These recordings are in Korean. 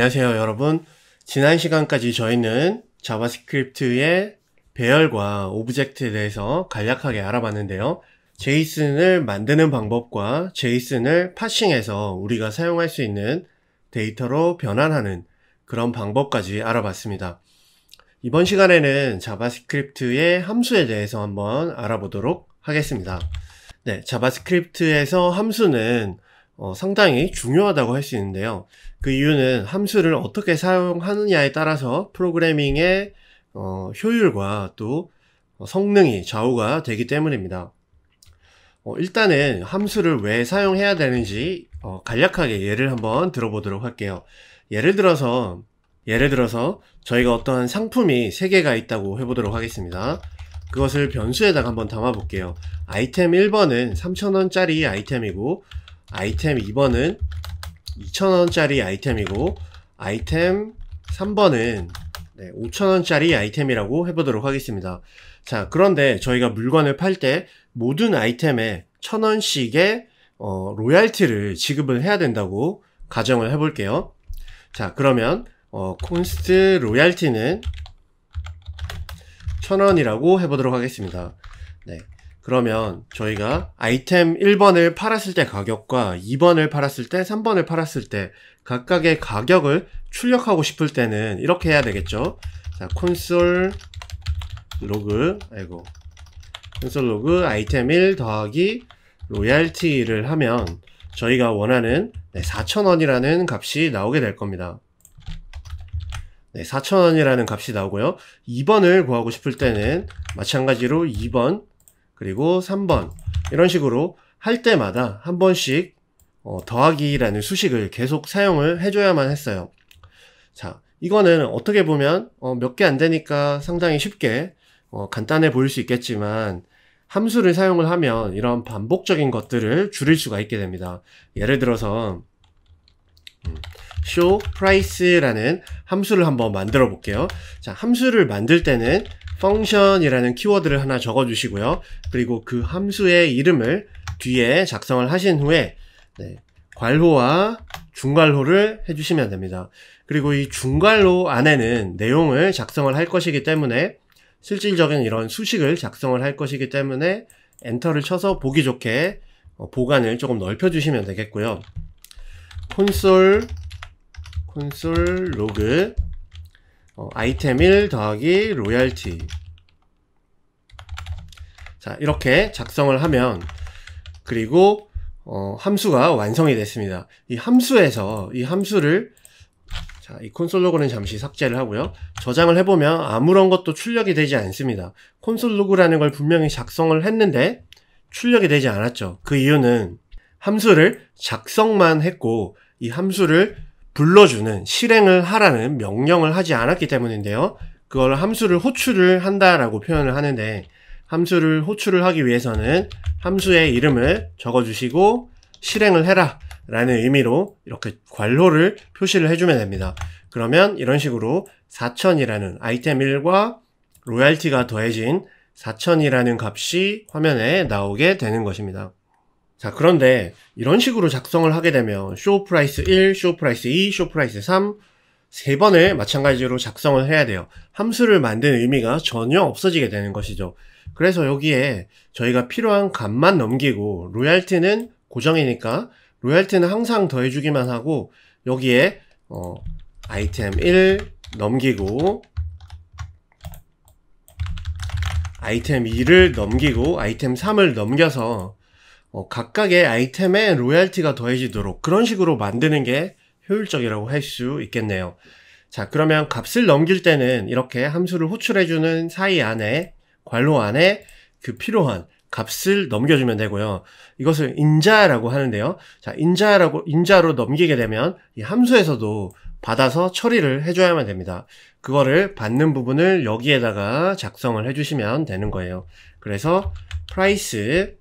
안녕하세요 여러분. 지난 시간까지 저희는 자바스크립트의 배열과 오브젝트에 대해서 간략하게 알아봤는데요. 제이슨을 만드는 방법과 제이슨을 파싱해서 우리가 사용할 수 있는 데이터로 변환하는 그런 방법까지 알아봤습니다. 이번 시간에는 자바스크립트의 함수에 대해서 한번 알아보도록 하겠습니다. 네, 자바스크립트에서 함수는 상당히 중요하다고 할 수 있는데요. 그 이유는 함수를 어떻게 사용하느냐에 따라서 프로그래밍의 효율과 또 성능이 좌우가 되기 때문입니다. 일단은 함수를 왜 사용해야 되는지 간략하게 예를 한번 들어보도록 할게요. 예를 들어서 저희가 어떠한 상품이 3개가 있다고 해보도록 하겠습니다. 그것을 변수에다가 한번 담아 볼게요. 아이템 1번은 3,000원짜리 아이템이고, 아이템 2번은 2,000원짜리 아이템이고, 아이템 3번은 5,000원짜리 아이템이라고 해보도록 하겠습니다. 자, 그런데 저희가 물건을 팔 때 모든 아이템에 1,000원씩의 로얄티를 지급을 해야 된다고 가정을 해볼게요. 자, 그러면 콘스트 로얄티는 1,000원이라고 해보도록 하겠습니다. 네. 그러면 저희가 아이템 1번을 팔았을 때 가격과 2번을 팔았을 때 3번을 팔았을 때 각각의 가격을 출력하고 싶을 때는 이렇게 해야 되겠죠. 자, 콘솔 로그 아이템 1 더하기 로얄티를 하면 저희가 원하는 4,000원이라는 값이 나오게 될 겁니다. 4,000원이라는 값이 나오고요. 2번을 구하고 싶을 때는 마찬가지로 2번 그리고 3번 이런 식으로 할 때마다 한 번씩 더하기라는 수식을 계속 사용을 해줘야만 했어요. 자, 이거는 어떻게 보면 몇 개 안 되니까 상당히 쉽게 간단해 보일 수 있겠지만 함수를 사용을 하면 이런 반복적인 것들을 줄일 수가 있게 됩니다. 예를 들어서 show price라는 함수를 한번 만들어 볼게요. 자, 함수를 만들 때는 function이라는 키워드를 하나 적어 주시고요. 그리고 그 함수의 이름을 뒤에 작성을 하신 후에 괄호와 중괄호를 해주시면 됩니다. 그리고 이 중괄호 안에는 내용을 작성을 할 것이기 때문에 실질적인 이런 수식을 작성을 할 것이기 때문에 엔터를 쳐서 보기 좋게 보관을 조금 넓혀 주시면 되겠고요. 콘솔 로그 아이템 1 더하기 로얄티. 자, 이렇게 작성을 하면 그리고 함수가 완성이 됐습니다. 이 함수를 이 콘솔 로그는 잠시 삭제를 하고요. 저장을 해보면 아무런 것도 출력이 되지 않습니다. 콘솔 로그라는 걸 분명히 작성을 했는데 출력이 되지 않았죠. 그 이유는 함수를 작성만 했고 이 함수를 불러주는 실행을 하라는 명령을 하지 않았기 때문인데요. 그걸 함수를 호출을 한다라고 표현을 하는데 함수를 호출을 하기 위해서는 함수의 이름을 적어주시고 실행을 해라 라는 의미로 이렇게 괄호를 표시를 해주면 됩니다. 그러면 이런 식으로 4,000이라는 아이템 1과 로얄티가 더해진 4,000이라는 값이 화면에 나오게 되는 것입니다. 자, 그런데 이런 식으로 작성을 하게 되면 show price 1, show price 2, show price 3 3번을 마찬가지로 작성을 해야 돼요. 함수를 만드는 의미가 전혀 없어지게 되는 것이죠. 그래서 여기에 저희가 필요한 값만 넘기고 로얄티는 고정이니까 로얄티는 항상 더해주기만 하고 여기에 아이템 1 넘기고 아이템 2를 넘기고 아이템 3을 넘겨서 각각의 아이템에 로얄티가 더해지도록 그런 식으로 만드는 게 효율적이라고 할 수 있겠네요. 자, 그러면 값을 넘길 때는 이렇게 함수를 호출해주는 사이 안에 괄호 안에 그 필요한 값을 넘겨주면 되고요. 이것을 인자라고 하는데요. 자, 인자로 넘기게 되면 이 함수에서도 받아서 처리를 해줘야만 됩니다. 그거를 받는 부분을 여기에다가 작성을 해주시면 되는 거예요. 그래서 price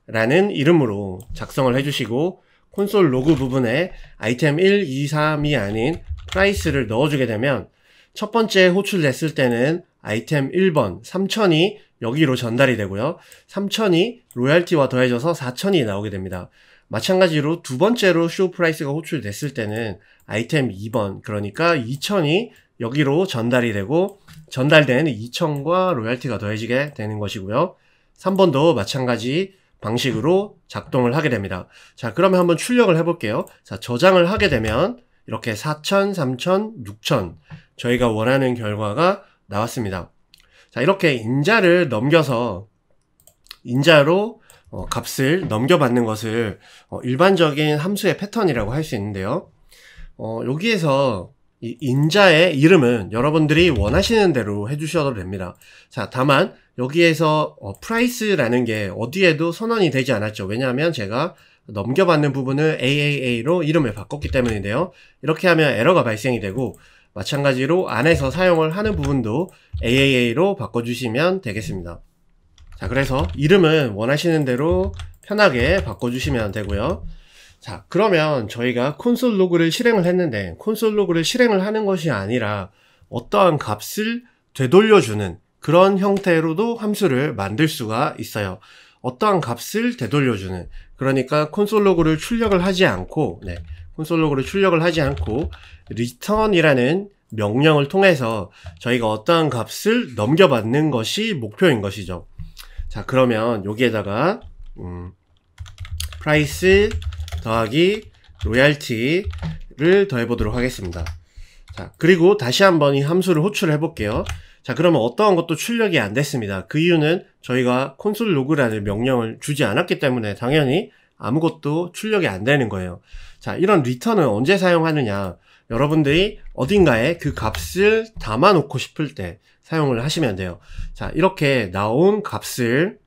라는 이름으로 작성을 해주시고 콘솔 로그 부분에 아이템 1, 2, 3이 아닌 price를 넣어주게 되면 첫 번째 호출됐을 때는 아이템 1번 3,000이 여기로 전달이 되고요. 3,000이 로얄티와 더해져서 4,000이 나오게 됩니다. 마찬가지로 두 번째로 show price가 호출됐을 때는 아이템 2번, 그러니까 2000이 여기로 전달이 되고 전달된 2000과 로얄티가 더해지게 되는 것이고요. 3번도 마찬가지 방식으로 작동을 하게 됩니다. 자, 그러면 한번 출력을 해볼게요. 자, 저장을 하게 되면 이렇게 4000, 3000, 6000 저희가 원하는 결과가 나왔습니다. 자, 이렇게 인자를 넘겨서 인자로 값을 넘겨받는 것을 일반적인 함수의 패턴이라고 할 수 있는데요. 여기에서 이 인자의 이름은 여러분들이 원하시는 대로 해주셔도 됩니다. 자, 다만 여기에서 price라는 게 어디에도 선언이 되지 않았죠. 왜냐하면 제가 넘겨받는 부분을 AAA로 이름을 바꿨기 때문인데요. 이렇게 하면 에러가 발생이 되고 마찬가지로 안에서 사용을 하는 부분도 AAA로 바꿔주시면 되겠습니다. 자, 그래서 이름은 원하시는 대로 편하게 바꿔주시면 되고요. 자, 그러면 저희가 콘솔 로그를 실행을 했는데 콘솔 로그를 실행을 하는 것이 아니라 어떠한 값을 되돌려주는 그런 형태로도 함수를 만들 수가 있어요. 어떠한 값을 되돌려주는, 그러니까 콘솔 로그를 출력을 하지 않고 콘솔 로그를 출력을 하지 않고 return이라는 명령을 통해서 저희가 어떠한 값을 넘겨받는 것이 목표인 것이죠. 자, 그러면 여기에다가 price 더하기 로얄티를 더해 보도록 하겠습니다. 자, 그리고 다시 한번 이 함수를 호출해 볼게요. 자, 그러면 어떠한 것도 출력이 안 됐습니다. 그 이유는 저희가 콘솔 로그라는 명령을 주지 않았기 때문에 당연히 아무것도 출력이 안 되는 거예요. 자, 이런 return은 언제 사용하느냐, 여러분들이 어딘가에 그 값을 담아 놓고 싶을 때 사용을 하시면 돼요. 자, 이렇게 나온 값을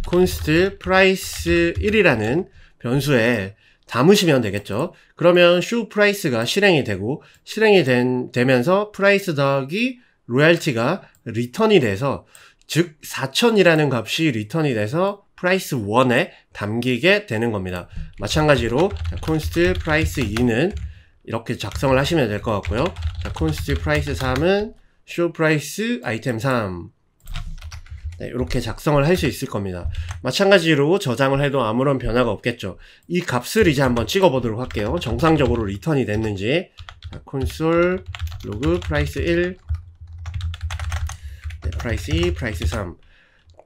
const price 1이라는 변수에 담으시면 되겠죠. 그러면 show price가 실행이 되고 실행이 되면서 price 더하기 로얄티가 return이 돼서, 즉 4000이라는 값이 return이 돼서 price 1에 담기게 되는 겁니다. 마찬가지로 const price 2는 이렇게 작성을 하시면 될 것 같고요. 자, const price 3은 show price 아이템 3 이렇게 작성을 할 수 있을 겁니다. 마찬가지로 저장을 해도 아무런 변화가 없겠죠. 이 값을 이제 한번 찍어 보도록 할게요. 정상적으로 리턴이 됐는지. 자, console log price 1 price 2, price 3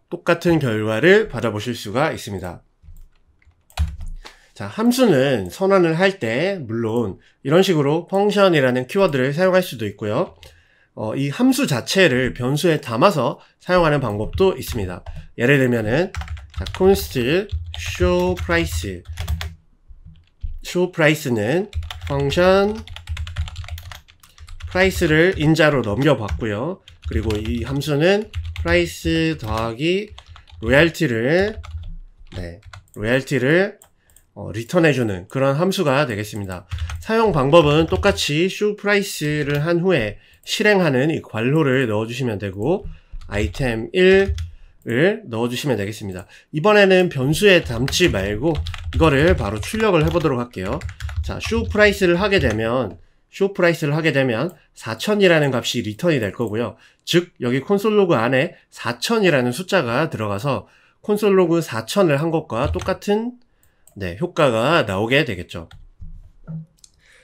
똑같은 결과를 받아보실 수가 있습니다. 자, 함수는 선언을 할 때 물론 이런 식으로 function이라는 키워드를 사용할 수도 있고요. 이 함수 자체를 변수에 담아서 사용하는 방법도 있습니다. 예를 들면은 자, const show price는 function price를 인자로 넘겨봤고요. 그리고 이 함수는 price 더하기 로얄티를 리턴해주는 그런 함수가 되겠습니다. 사용 방법은 똑같이 show price를 한 후에 실행하는 이 괄호를 넣어주시면 되고 아이템 1을 넣어주시면 되겠습니다. 이번에는 변수에 담지 말고 이거를 바로 출력을 해보도록 할게요. 자, show price를 하게 되면 4000이라는 값이 리턴이 될 거고요. 즉 여기 콘솔 로그 안에 4000이라는 숫자가 들어가서 콘솔 로그 4000을 한 것과 똑같은 효과가 나오게 되겠죠.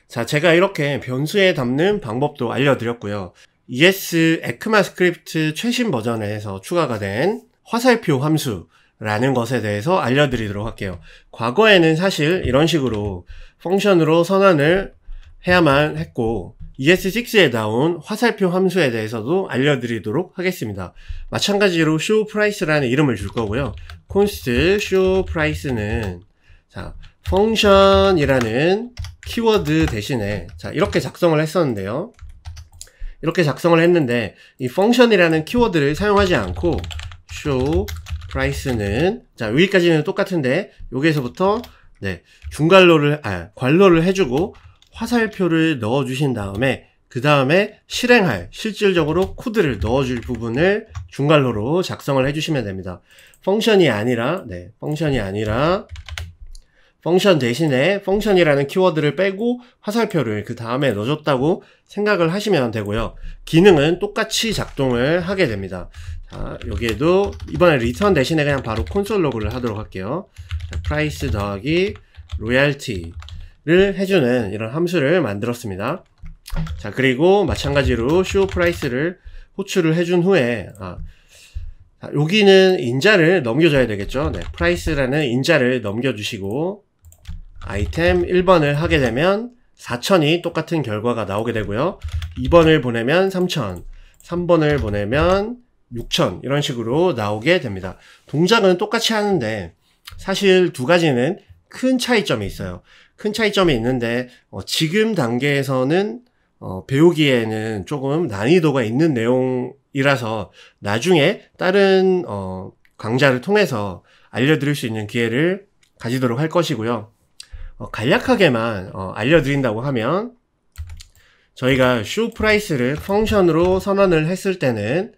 자, 제가 이렇게 변수에 담는 방법도 알려드렸고요. ES ECMAScript 최신 버전에서 추가가 된 화살표 함수라는 것에 대해서 알려드리도록 할게요. 과거에는 사실 이런 식으로 펑션으로 선언을 해야만 했고 ES6에 나온 화살표 함수에 대해서도 알려드리도록 하겠습니다. 마찬가지로 show price라는 이름을 줄 거고요. const show price는 자, function이라는 키워드 대신에 자, 이렇게 작성을 했었는데요. 이렇게 작성을 했는데 이 function이라는 키워드를 사용하지 않고 show price는 자, 여기까지는 똑같은데 여기에서부터 괄호를 해주고 화살표를 넣어주신 다음에 그 다음에 실행할 실질적으로 코드를 넣어줄 부분을 중괄호로 작성을 해주시면 됩니다. 펑션이 아니라 펑션 대신에 펑션이라는 키워드를 빼고 화살표를 그 다음에 넣어줬다고 생각을 하시면 되고요. 기능은 똑같이 작동을 하게 됩니다. 자, 여기에도 이번에 리턴 대신에 그냥 바로 콘솔 로그를 하도록 할게요. 자, price 더하기 로얄티를 해주는 이런 함수를 만들었습니다. 자, 그리고 마찬가지로 show price를 호출을 해준 후에 여기는 인자를 넘겨줘야 되겠죠. 네, price라는 인자를 넘겨주시고 아이템 1번을 하게 되면 4,000이 똑같은 결과가 나오게 되고요. 2번을 보내면 3,000, 3번을 보내면 6,000 이런 식으로 나오게 됩니다. 동작은 똑같이 하는데 사실 두 가지는 큰 차이점이 있어요. 큰 차이점이 있는데 지금 단계에서는 배우기에는 조금 난이도가 있는 내용이라서 나중에 다른 강좌를 통해서 알려드릴 수 있는 기회를 가지도록 할 것이고요. 간략하게만 알려드린다고 하면 저희가 show price를 펑션으로 선언을 했을 때는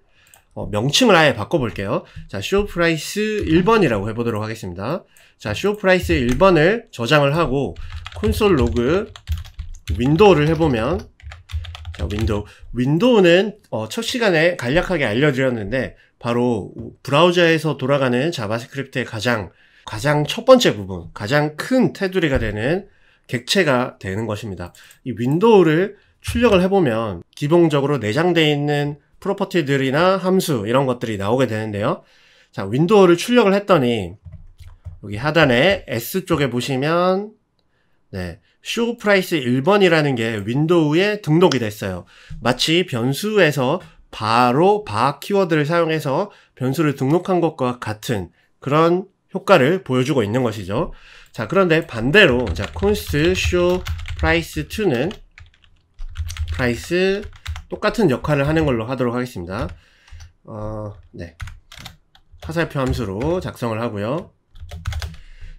명칭을 아예 바꿔볼게요. 자, show price 1번이라고 해보도록 하겠습니다. 자, show price 1번을 저장을 하고 콘솔 로그 윈도우를 해보면 자, 윈도우는 첫 시간에 간략하게 알려드렸는데 바로 브라우저에서 돌아가는 자바스크립트의 가장 첫 번째 부분, 가장 큰 테두리가 되는 객체가 되는 것입니다. 이 윈도우를 출력을 해보면 기본적으로 내장되어 있는 프로퍼티들이나 함수 이런 것들이 나오게 되는데요. 자, 윈도우를 출력을 했더니 여기 하단에 S 쪽에 보시면 네, show price 1번이라는 게 윈도우에 등록이 됐어요. 마치 변수에서 바로 바 키워드를 사용해서 변수를 등록한 것과 같은 그런 효과를 보여주고 있는 것이죠. 자, 그런데 반대로 자, const show price 2는 price 똑같은 역할을 하는 걸로 하도록 하겠습니다. 네. 화살표 함수로 작성을 하고요.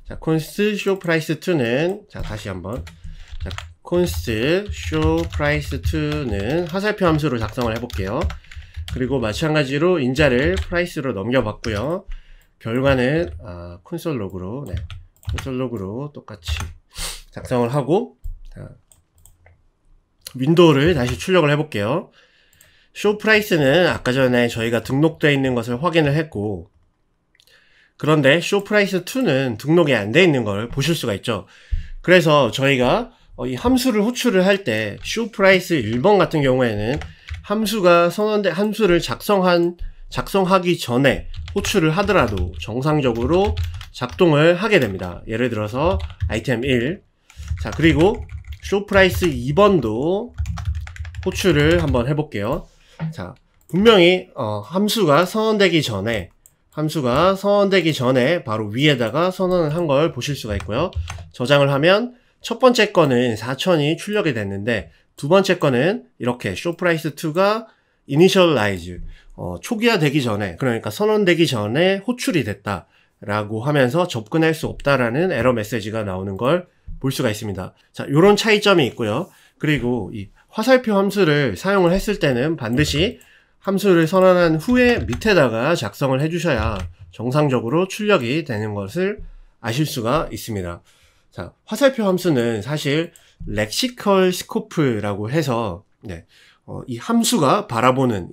자, const show price 2는 자, 다시 한번 자, const show price 2는 화살표 함수로 작성을 해볼게요. 그리고 마찬가지로 인자를 price로 넘겨봤고요. 결과는 콘솔 로그로 네, 콘솔 로그로 똑같이 작성을 하고 자, 윈도우를 다시 출력을 해볼게요. show price는 아까 전에 저희가 등록되어 있는 것을 확인을 했고 그런데 show price 2는 등록이 안 되어 있는 걸 보실 수가 있죠. 그래서 저희가 이 함수를 호출을 할 때 show price 1번 같은 경우에는 함수가 함수를 작성하기 전에 호출을 하더라도 정상적으로 작동을 하게 됩니다. 예를 들어서 아이템 1. 자, 그리고 show price 2번도 호출을 한번 해볼게요. 자, 분명히 함수가 선언되기 전에 바로 위에다가 선언을 한 걸 보실 수가 있고요. 저장을 하면 첫 번째 거는 4,000이 출력이 됐는데 두 번째 거는 이렇게 show price 2가 initialize 초기화되기 전에, 그러니까 선언되기 전에 호출이 됐다 라고 하면서 접근할 수 없다라는 에러 메시지가 나오는 걸 볼 수가 있습니다. 자, 요런 차이점이 있고요. 그리고 이 화살표 함수를 사용을 했을 때는 반드시 함수를 선언한 후에 밑에다가 작성을 해주셔야 정상적으로 출력이 되는 것을 아실 수가 있습니다. 자, 화살표 함수는 사실 렉시컬 스코프라고 해서 네, 이 함수가 바라보는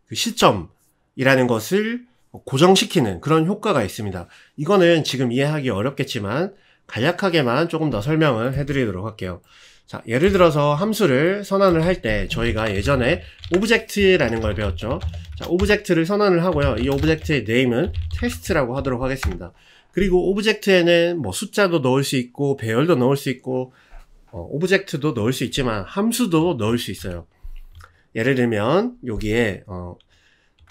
그 시점이라는 것을 고정시키는 그런 효과가 있습니다. 이거는 지금 이해하기 어렵겠지만 간략하게만 조금 더 설명을 해드리도록 할게요. 자, 예를 들어서 함수를 선언을 할 때 저희가 예전에 오브젝트라는 걸 배웠죠. 자, 오브젝트를 선언을 하고요. 이 오브젝트의 네임은 테스트라고 하도록 하겠습니다. 그리고 오브젝트에는 뭐 숫자도 넣을 수 있고 배열도 넣을 수 있고 오브젝트도 넣을 수 있지만 함수도 넣을 수 있어요. 예를 들면 여기에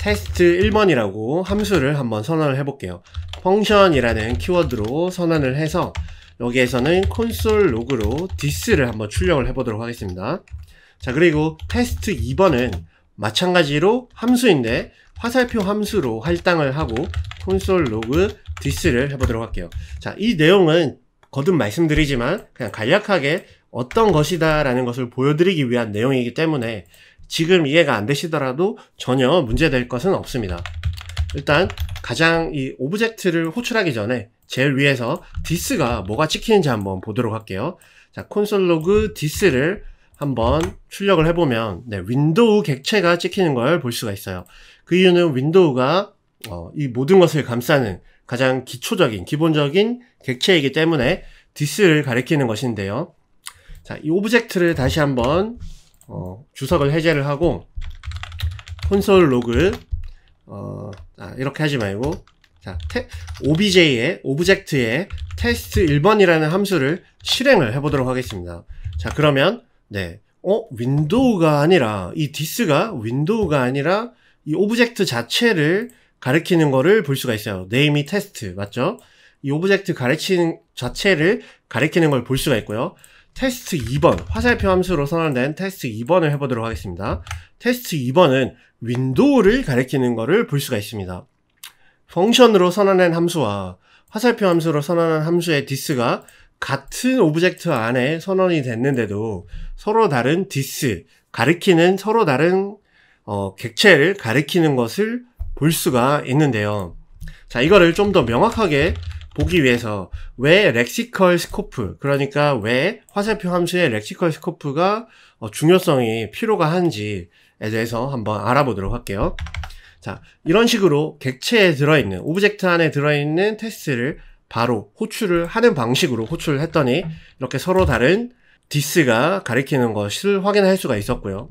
테스트 1번이라고 함수를 한번 선언을 해볼게요. 펑션이라는 키워드로 선언을 해서 여기에서는 콘솔 로그로 this를 한번 출력을 해보도록 하겠습니다. 자, 그리고 테스트 2번은 마찬가지로 함수인데 화살표 함수로 할당을 하고 콘솔 로그 this를 해보도록 할게요. 자, 이 내용은 거듭 말씀드리지만 그냥 간략하게 어떤 것이다 라는 것을 보여드리기 위한 내용이기 때문에 지금 이해가 안 되시더라도 전혀 문제될 것은 없습니다. 일단 가장 이 오브젝트를 호출하기 전에 제일 위에서 this가 뭐가 찍히는지 한번 보도록 할게요. 자, 콘솔 로그 this를 한번 출력을 해보면 네, 윈도우 객체가 찍히는 걸 볼 수가 있어요. 그 이유는 윈도우가 이 모든 것을 감싸는 가장 기초적인, 기본적인 객체이기 때문에 this를 가리키는 것인데요. 자, 이 오브젝트를 다시 한번 주석을 해제를 하고 콘솔 로그 이렇게 하지 말고 자, obj의 오브젝트의 test 1번이라는 함수를 실행을 해보도록 하겠습니다. 자, 그러면 윈도우가 아니라 이 this가 윈도우가 아니라 이 오브젝트 자체를 가리키는 거를 볼 수가 있어요. name이 test 맞죠? 이 오브젝트 가리키는 자체를 가리키는 걸 볼 수가 있고요. 테스트 2번 화살표 함수로 선언된 테스트 2번을 해보도록 하겠습니다. 테스트 2번은 윈도우를 가리키는 거를 볼 수가 있습니다. 펑션으로 선언한 함수와 화살표 함수로 선언한 함수의 this가 같은 오브젝트 안에 선언이 됐는데도 서로 다른 this, 가리키는 서로 다른 객체를 가리키는 것을 볼 수가 있는데요. 자, 이거를 좀 더 명확하게 보기 위해서 왜 렉시컬 스코프, 그러니까 왜 화살표 함수의 렉시컬 스코프가 중요성이 필요가 한지에 대해서 한번 알아보도록 할게요. 자, 이런 식으로 객체에 들어있는, 오브젝트 안에 들어있는 테스트를 바로 호출을 하는 방식으로 호출을 했더니 이렇게 서로 다른 this가 가리키는 것을 확인할 수가 있었고요.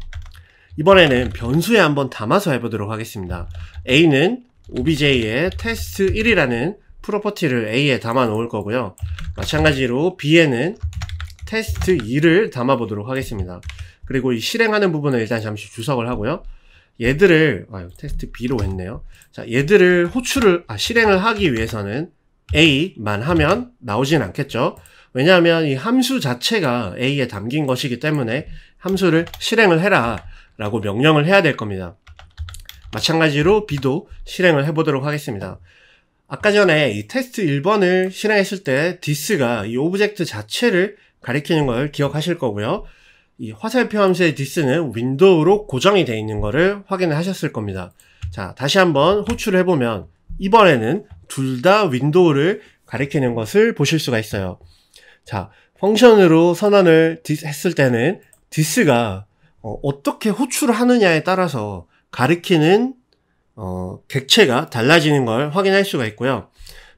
이번에는 변수에 한번 담아서 해보도록 하겠습니다. A는 obj의 test1이라는 프로퍼티를 A에 담아 놓을 거고요. 마찬가지로 B에는 test2를 담아 보도록 하겠습니다. 그리고 이 실행하는 부분을 일단 잠시 주석을 하고요. 얘들을 테스트 B로 했네요. 자, 얘들을 실행을 하기 위해서는 A만 하면 나오진 않겠죠. 왜냐하면 이 함수 자체가 A에 담긴 것이기 때문에 함수를 실행을 해라 라고 명령을 해야 될 겁니다. 마찬가지로 B도 실행을 해보도록 하겠습니다. 아까 전에 이 테스트 1번을 실행했을 때 this가 이 오브젝트 자체를 가리키는 걸 기억하실 거고요. 이 화살표 함수의 this는 윈도우로 고정이 되어 있는 거를 확인을 하셨을 겁니다. 자, 다시 한번 호출을 해보면 이번에는 둘 다 윈도우를 가리키는 것을 보실 수가 있어요. 자, 펑션으로 선언을 했을 때는 this가 어떻게 호출을 하느냐에 따라서 가리키는 객체가 달라지는 걸 확인할 수가 있고요.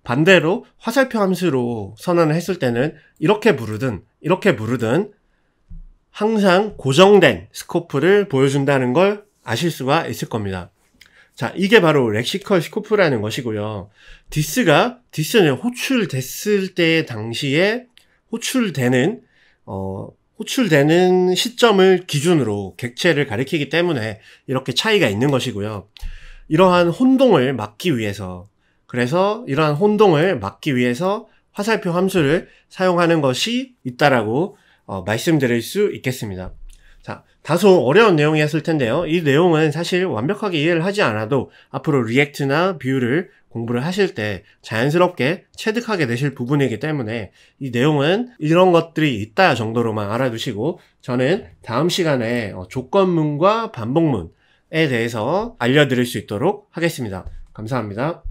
반대로 화살표 함수로 선언을 했을 때는 이렇게 부르든 항상 고정된 스코프를 보여준다는 걸 아실 수가 있을 겁니다. 자, 이게 바로 렉시컬 스코프라는 것이고요. this는 호출됐을 때 당시에 호출되는 시점을 기준으로 객체를 가리키기 때문에 이렇게 차이가 있는 것이고요. 이러한 혼동을 막기 위해서 화살표 함수를 사용하는 것이 있다라고 말씀드릴 수 있겠습니다. 자, 다소 어려운 내용이었을 텐데요. 이 내용은 사실 완벽하게 이해를 하지 않아도 앞으로 리액트나 뷰를 공부를 하실 때 자연스럽게 체득하게 되실 부분이기 때문에 이 내용은 이런 것들이 있다 정도로만 알아두시고 저는 다음 시간에 조건문과 반복문에 대해서 알려드릴 수 있도록 하겠습니다. 감사합니다.